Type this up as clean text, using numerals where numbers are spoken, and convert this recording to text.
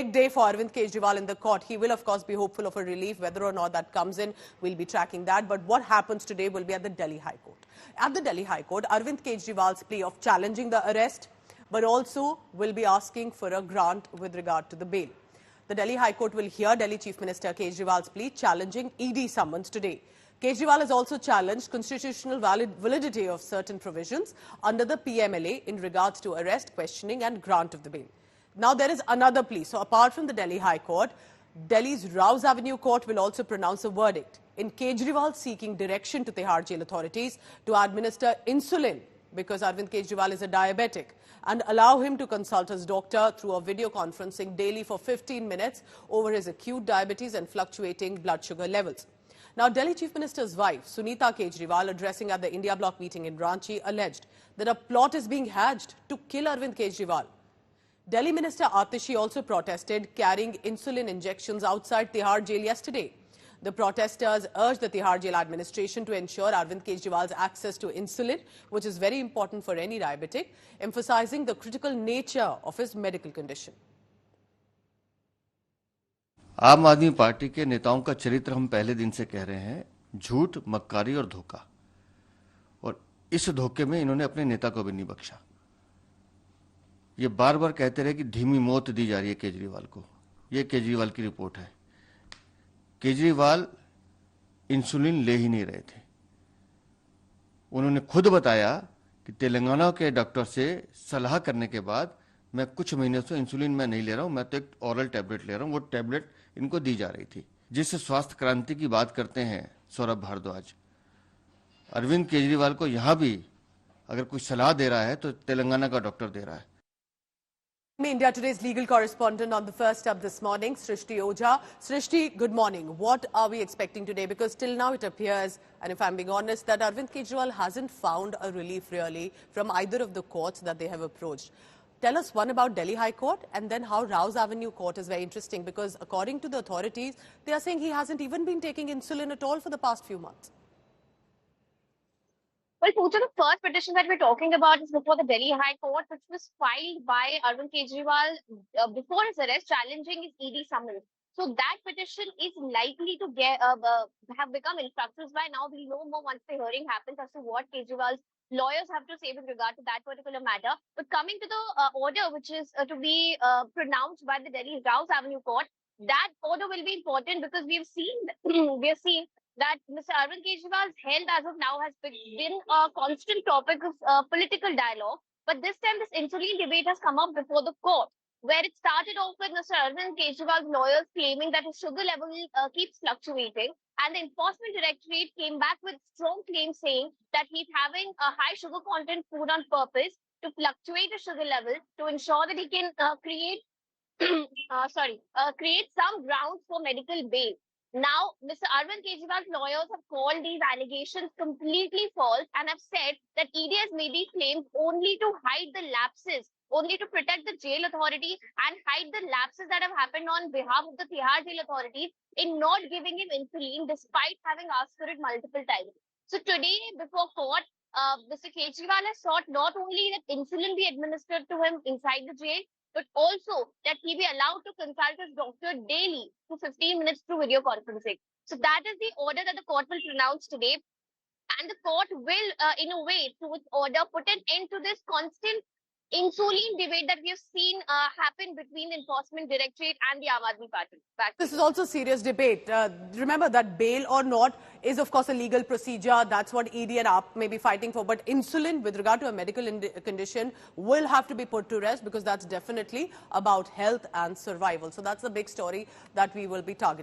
big day for Arvind Kejriwal in the court. He will, of course, be hopeful of a relief. Whether or not that comes in, we'll be tracking that. But what happens today will be at the Delhi High Court. At the Delhi High Court, Arvind Kejriwal's plea of challenging the arrest, but also will be asking for a grant with regard to the bail. The Delhi High Court will hear Delhi Chief Minister Kejriwal's plea challenging ED summons today. Kejriwal has also challenged constitutional validity of certain provisions under the PMLA in regards to arrest, questioning and grant of the bail. Now there is another plea. So apart from the Delhi High Court, Delhi's Rouse Avenue Court will also pronounce a verdict in Kejriwal seeking direction to Tihar jail authorities to administer insulin because Arvind Kejriwal is a diabetic and allow him to consult his doctor through a video conferencing daily for 15 minutes over his acute diabetes and fluctuating blood sugar levels. Now, Delhi Chief Minister's wife, Sunita Kejriwal, addressing at the India Bloc meeting in Ranchi, alleged that a plot is being hatched to kill Arvind Kejriwal. Delhi Minister Atishi also protested carrying insulin injections outside Tihar jail yesterday. The protesters urged the Tihar jail administration to ensure Arvind Kejriwal's access to insulin, which is very important for any diabetic, emphasizing the critical nature of his medical condition. आम आदमी party के नेताओं का चरित्र हम पहले दिन से कह रहे हैं, झूठ, मक्कारी और धोखा। और इस धोखे में इन्होंने अपने नेता को भी नहीं बख्शा। ये बार बार कहते रहे कि धीमी मौत दी जा रही है केजरीवाल को। ये केजरीवाल की रिपोर्ट है। केजरीवाल इंसुलिन ले ही नहीं रहे थे। उन्होंने खुद बताया कि तेलंगाना के डॉक्टर से सलाह करने के बाद मैं कुछ महीने से इंसुलिन मैं नहीं ले रहा हूं, मैं तो एक ओरल टैबलेट ले रहा हूं। वो टैबलेट इनको दी जा रही थी। जिस स्वास्थ्य क्रांति की बात करते हैं सौरभ भारद्वाज, अरविंद केजरीवाल को यहां भी अगर कोई सलाह दे रहा है तो तेलंगाना का डॉक्टर दे रहा है। India Today's legal correspondent on the first up this morning, Srishti Ojha. Srishti, good morning. What are we expecting today? Because till now it appears, and if I'm being honest, that Arvind Kejriwal hasn't found a relief really from either of the courts that they have approached. Tell us one about Delhi High Court and then how Rouse Avenue Court is very interesting because according to the authorities, they are saying he hasn't even been taking insulin at all for the past few months. Well, Pooja, the first petition that we're talking about is before the Delhi High Court, which was filed by Arvind Kejriwal before his arrest, challenging his ED summons. So that petition is likely to have become instructions by now. We'll know more once the hearing happens as to what Kejriwal's lawyers have to say with regard to that particular matter. But coming to the order, which is to be pronounced by the Delhi Rouse Avenue Court, that order will be important because we've seen that Mr. Arvind Kejriwal's health as of now has been a constant topic of political dialogue. But this time, this insulin debate has come up before the court, where it started off with Mr. Arvind Kejriwal's lawyers claiming that his sugar level keeps fluctuating. And the Enforcement Directorate came back with strong claims saying that he's having a high sugar content food on purpose to fluctuate the sugar level to ensure that he can create some grounds for medical bail. Now, Mr. Arvind Kejriwal's lawyers have called these allegations completely false and have said that ED has made these claims only to hide the lapses, only to protect the jail authorities and hide the lapses that have happened on behalf of the Tihar jail authorities in not giving him insulin despite having asked for it multiple times. So today, before court, Mr. Kejriwal has sought not only that insulin be administered to him inside the jail, but also that he be allowed to consult his doctor daily for 15 minutes through video conferencing. So that is the order that the court will pronounce today. And the court will, in a way, through its order, put an end to this constant insulin debate that we have seen happen between the Enforcement Directorate and the Aam Aadmi Party. This is also a serious debate. Remember that bail or not is, of course, a legal procedure. That's what ED and AAP may be fighting for. But insulin, with regard to a medical condition, will have to be put to rest because that's definitely about health and survival. So that's the big story that we will be targeting.